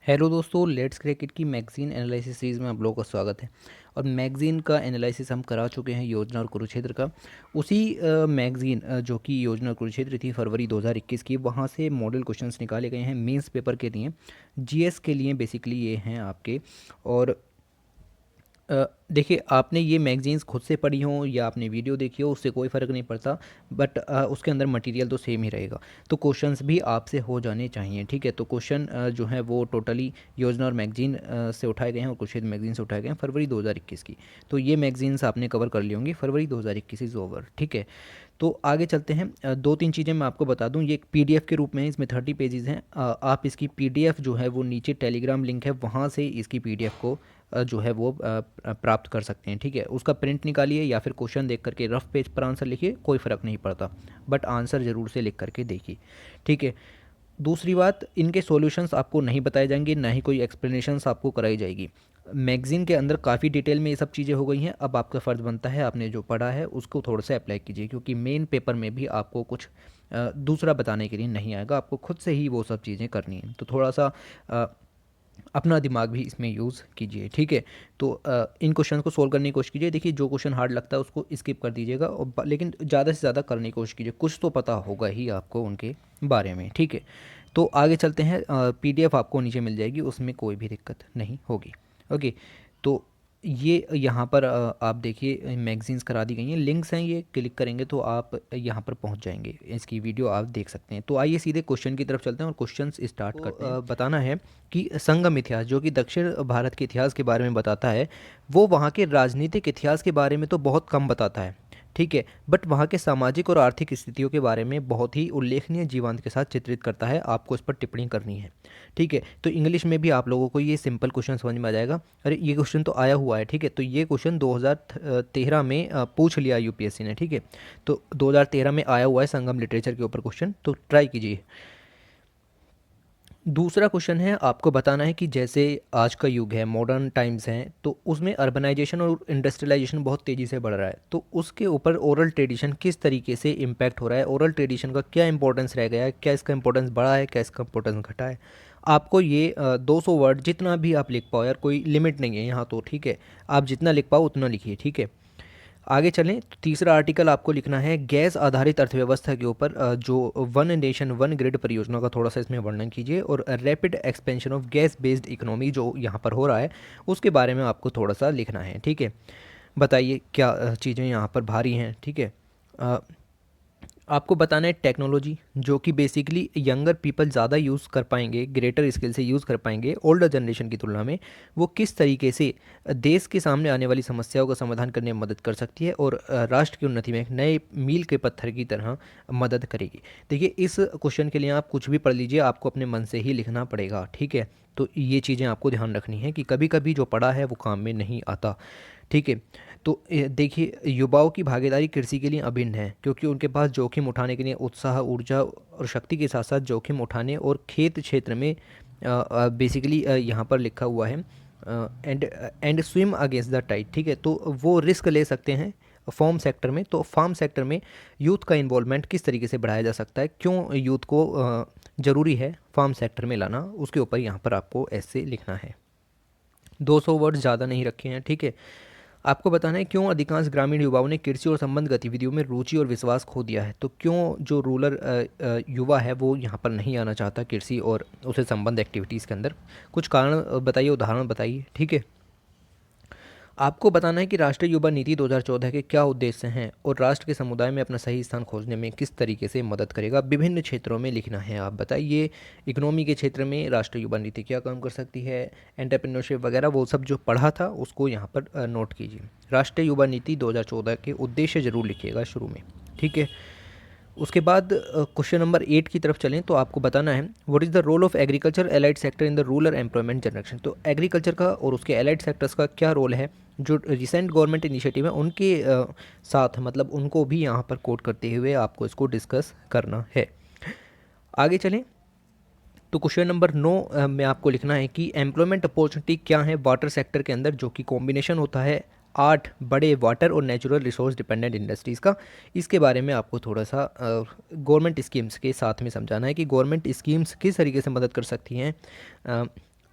Hello दोस्तों, let's cricket की magazine analysis series में आप लोगों का स्वागत है। और मैगज़ीन का एनालिसिस हम करा चुके हैं योजना और कुरुक्षेत्र का। उसी मैगज़ीन जो कि योजना और कुरुक्षेत्र थी फरवरी 2021 की, वहाँ से मॉडल क्वेश्चंस निकाले गए हैं मेंस पेपर के लिए। जीएस के लिए बेसिकली ये हैं आपके। और देखिए, आपने ये मैगज़ीन्स खुद से पढ़ी हों या आपने वीडियो देखी हो, उससे कोई फ़र्क नहीं पड़ता। बट उसके अंदर मटेरियल तो सेम ही रहेगा। तो क्वेश्चंस भी आपसे हो जाने चाहिए, ठीक है। तो क्वेश्चन जो है वो टोटली योजना और मैगज़ीन से उठाए गए हैं और कुछ मैगज़ीन से उठाए गए हैं फरवरी 2021 की। तो ये मैगज़ीन्स आपने कवर कर ली होंगी। फरवरी 2021 इज़ ओवर, ठीक है। तो आगे चलते हैं। दो तीन चीज़ें मैं आपको बता दूं। ये एक पीडीएफ के रूप में है, इसमें 30 पेजेस हैं। आप इसकी पीडीएफ जो है वो नीचे टेलीग्राम लिंक है, वहाँ से इसकी पीडीएफ को जो है वो प्राप्त कर सकते हैं, ठीक है। उसका प्रिंट निकालिए या फिर क्वेश्चन देख करके रफ पेज पर आंसर लिखिए, कोई फ़र्क नहीं पड़ता। बट आंसर ज़रूर से लिख करके देखिए, ठीक है। दूसरी बात, इनके सॉल्यूशंस आपको नहीं बताए जाएंगे, ना ही कोई एक्सप्लेनेशंस आपको कराई जाएगी। मैगज़ीन के अंदर काफ़ी डिटेल में ये सब चीज़ें हो गई हैं। अब आपका फ़र्ज़ बनता है, आपने जो पढ़ा है उसको थोड़ा सा अप्लाई कीजिए, क्योंकि मेन पेपर में भी आपको कुछ दूसरा बताने के लिए नहीं आएगा। आपको खुद से ही वो सब चीज़ें करनी है। तो थोड़ा सा अपना दिमाग भी इसमें यूज़ कीजिए, ठीक है। तो इन क्वेश्चन को सोल्व करने की कोशिश कीजिए। देखिए, जो क्वेश्चन हार्ड लगता है उसको स्किप कर दीजिएगा, और लेकिन ज़्यादा से ज़्यादा करने की कोशिश कीजिए। कुछ तो पता होगा ही आपको उनके बारे में, ठीक है। तो आगे चलते हैं। पीडीएफ आपको नीचे मिल जाएगी, उसमें कोई भी दिक्कत नहीं होगी। ओके। तो ये यहाँ पर आप देखिए मैगज़ीन्स करा दी गई हैं, लिंक्स हैं, ये क्लिक करेंगे तो आप यहाँ पर पहुँच जाएंगे। इसकी वीडियो आप देख सकते हैं। तो आइए सीधे क्वेश्चन की तरफ चलते हैं और क्वेश्चंस स्टार्ट करते हैं। बताना है कि संगम इतिहास, जो कि दक्षिण भारत के इतिहास के बारे में बताता है, वो वहाँ के राजनीतिक इतिहास के बारे में तो बहुत कम बताता है, ठीक है। बट वहाँ के सामाजिक और आर्थिक स्थितियों के बारे में बहुत ही उल्लेखनीय जीवांत के साथ चित्रित करता है। आपको इस पर टिप्पणी करनी है, ठीक है। तो इंग्लिश में भी आप लोगों को ये सिंपल क्वेश्चन समझ में आ जाएगा। अरे, ये क्वेश्चन तो आया हुआ है, ठीक है। तो ये क्वेश्चन 2013 में पूछ लिया यूपीएससी ने, ठीक है। तो 2013 में आया हुआ है संगम लिटरेचर के ऊपर क्वेश्चन, तो ट्राई कीजिए। दूसरा क्वेश्चन है, आपको बताना है कि जैसे आज का युग है, मॉडर्न टाइम्स हैं, तो उसमें अर्बनाइजेशन और इंडस्ट्रियलाइजेशन बहुत तेज़ी से बढ़ रहा है। तो उसके ऊपर ओरल ट्रेडिशन किस तरीके से इम्पैक्ट हो रहा है, ओरल ट्रेडिशन का क्या इंपॉर्टेंस रह गया है, क्या इसका इंपॉर्टेंस बढ़ा है, क्या इसका इंपॉर्टेंस घटा है। आपको ये 200 वर्ड जितना भी आप लिख पाओ यार, कोई लिमिट नहीं है यहाँ तो, ठीक है। आप जितना लिख पाओ उतना लिखिए, ठीक है। आगे चलें तो तीसरा आर्टिकल आपको लिखना है गैस आधारित अर्थव्यवस्था के ऊपर, जो वन नेशन वन ग्रिड परियोजना का थोड़ा सा इसमें वर्णन कीजिए, और rapid expansion of gas based economy जो यहाँ पर हो रहा है उसके बारे में आपको थोड़ा सा लिखना है, ठीक है। बताइए क्या चीज़ें यहाँ पर भारी हैं, ठीक है। आपको बताना है टेक्नोलॉजी, जो कि बेसिकली यंगर पीपल ज़्यादा यूज़ कर पाएंगे, ग्रेटर स्किल से यूज़ कर पाएंगे ओल्डर जनरेशन की तुलना में, वो किस तरीके से देश के सामने आने वाली समस्याओं का समाधान करने में मदद कर सकती है, और राष्ट्र की उन्नति में एक नए मील के पत्थर की तरह मदद करेगी। देखिए, इस क्वेश्चन के लिए आप कुछ भी पढ़ लीजिए, आपको अपने मन से ही लिखना पड़ेगा, ठीक है। तो ये चीज़ें आपको ध्यान रखनी है कि कभी कभी जो पढ़ा है वो काम में नहीं आता, ठीक है। तो देखिए, युवाओं की भागीदारी कृषि के लिए अभिन्न है, क्योंकि उनके पास जोखिम उठाने के लिए उत्साह, ऊर्जा और शक्ति के साथ साथ जोखिम उठाने और खेत क्षेत्र में बेसिकली यहाँ पर लिखा हुआ है and and swim against the tide, ठीक है। तो वो रिस्क ले सकते हैं फार्म सेक्टर में। तो फार्म सेक्टर में यूथ का इन्वॉल्वमेंट किस तरीके से बढ़ाया जा सकता है, क्यों यूथ को ज़रूरी है फार्म सेक्टर में लाना, उसके ऊपर यहाँ पर आपको ऐसे लिखना है। 200 वर्ड ज़्यादा नहीं रखे हैं, ठीक है। आपको बताना है क्यों अधिकांश ग्रामीण युवाओं ने कृषि और संबंध गतिविधियों में रुचि और विश्वास खो दिया है। तो क्यों जो रूरल युवा है वो यहाँ पर नहीं आना चाहता कृषि और उसे संबंध एक्टिविटीज़ के अंदर। कुछ कारण बताइए, उदाहरण बताइए, ठीक है। आपको बताना है कि राष्ट्रीय युवा नीति 2014 के क्या उद्देश्य हैं और राष्ट्र के समुदाय में अपना सही स्थान खोजने में किस तरीके से मदद करेगा। विभिन्न क्षेत्रों में लिखना है। आप बताइए, इकोनॉमी के क्षेत्र में राष्ट्रीय युवा नीति क्या काम कर सकती है, एंटरप्रेन्योरशिप वगैरह, वो सब जो पढ़ा था उसको यहाँ पर नोट कीजिए। राष्ट्रीय युवा नीति 2014 के उद्देश्य ज़रूर लिखिएगा शुरू में, ठीक है। उसके बाद क्वेश्चन नंबर 8 की तरफ चलें तो आपको बताना है what is the role of agriculture allied sector in the rural employment generation. तो एग्रीकल्चर का और उसके एलाइड सेक्टर्स का क्या रोल है, जो रिसेंट गवर्नमेंट इनिशिएटिव है उनके साथ, मतलब उनको भी यहाँ पर कोट करते हुए आपको इसको डिस्कस करना है। आगे चलें तो क्वेश्चन नंबर 9 में आपको लिखना है कि एम्प्लॉयमेंट अपॉर्चुनिटी क्या है वाटर सेक्टर के अंदर, जो कि कॉम्बिनेशन होता है 8 बड़े वाटर और नेचुरल रिसोर्स डिपेंडेंट इंडस्ट्रीज़ का। इसके बारे में आपको थोड़ा सा गवर्नमेंट स्कीम्स के साथ में समझाना है कि गवर्नमेंट स्कीम्स किस तरीके से मदद कर सकती हैं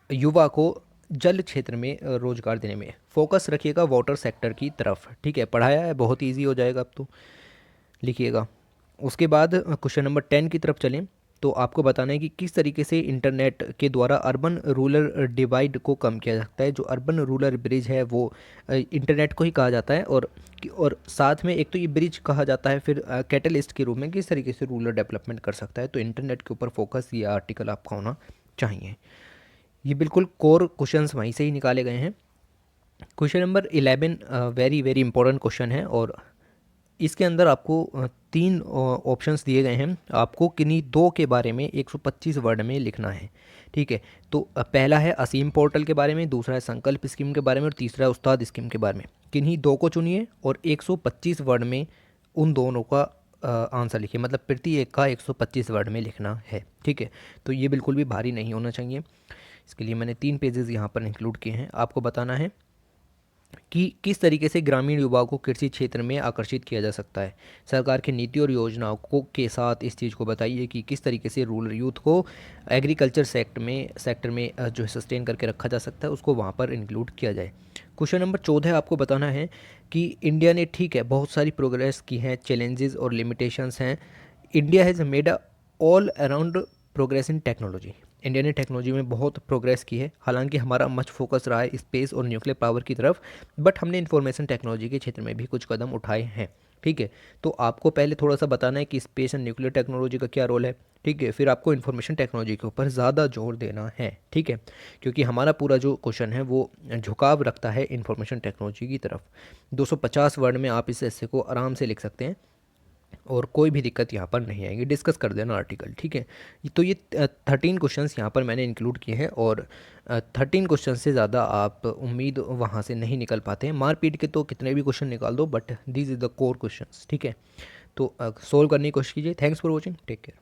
युवा को जल क्षेत्र में रोजगार देने में फोकस रखिएगा वाटर सेक्टर की तरफ। ठीक है, पढ़ाया है, बहुत इजी हो जाएगा अब तो, लिखिएगा। उसके बाद क्वेश्चन नंबर 10 की तरफ चलें। तो आपको बताना है कि किस तरीके से इंटरनेट के द्वारा अर्बन रूरल डिवाइड को कम किया जा सकता है। जो अर्बन रूरल ब्रिज है वो इंटरनेट को ही कहा जाता है, और साथ में एक तो ये ब्रिज कहा जाता है, फिर कैटलिस्ट के रूप में किस तरीके से रूरल डेवलपमेंट कर सकता है। तो इंटरनेट के ऊपर फोकस ये आर्टिकल आपका होना चाहिए। ये बिल्कुल कोर क्वेश्चंस वहीं से ही निकाले गए हैं। Question number 11 very very important question है, और इसके अंदर आपको तीन ऑप्शंस दिए गए हैं। आपको किन्हीं दो के बारे में 125 वर्ड में लिखना है। ठीक है, तो पहला है असीम पोर्टल के बारे में, दूसरा है संकल्प स्कीम के बारे में, और तीसरा है उस्ताद स्कीम के बारे में। किन्हीं दो को चुनिए और 125 वर्ड में उन दोनों का आंसर लिखिए, मतलब प्रति एक का 125 वर्ड में लिखना है। ठीक है, तो ये बिल्कुल भी भारी नहीं होना चाहिए। इसके लिए मैंने 3 पेजेस यहाँ पर इंक्लूड किए हैं। आपको बताना है कि किस तरीके से ग्रामीण युवाओं को कृषि क्षेत्र में आकर्षित किया जा सकता है। सरकार की नीति और योजनाओं को के साथ इस चीज़ को बताइए कि किस तरीके से रूरल यूथ को एग्रीकल्चर सेक्टर में जो है सस्टेन करके रखा जा सकता है, उसको वहाँ पर इंक्लूड किया जाए। क्वेश्चन नंबर 14 आपको बताना है कि इंडिया ने, ठीक है, बहुत सारी प्रोग्रेस की हैं, चैलेंजेस और लिमिटेशंस हैं। India has made a all around progress in technology. India ने टेक्नोलॉजी में बहुत प्रोग्रेस की है, हालांकि हमारा मच फोकस रहा है स्पेस और न्यूक्लियर पावर की तरफ, बट हमने इंफॉर्मेशन टेक्नोलॉजी के क्षेत्र में भी कुछ कदम उठाए हैं। ठीक है, तो आपको पहले थोड़ा सा बताना है कि स्पेस एंड न्यूक्लियर टेक्नोलॉजी का क्या रोल है। ठीक है, फिर आपको इन्फॉर्मेशन टेक्नोलॉजी के ऊपर ज़्यादा जोर देना है। ठीक है, क्योंकि हमारा पूरा जो क्वेश्चन है वो झुकाव रखता है इन्फॉर्मेशन टेक्नोलॉजी की तरफ। 250 वर्ड में आप इस ऐसे को आराम से लिख सकते हैं और कोई भी दिक्कत यहाँ पर नहीं आएगी। डिस्कस कर देना आर्टिकल। ठीक है, तो ये 13 क्वेश्चंस यहाँ पर मैंने इंक्लूड किए हैं, और 13 क्वेश्चन से ज़्यादा आप उम्मीद वहाँ से नहीं निकल पाते हैं। मार पीट के तो कितने भी क्वेश्चन निकाल दो, but this is the core questions. ठीक है, तो सोल्व करने की कोशिश कीजिए। Thanks for watching, take care.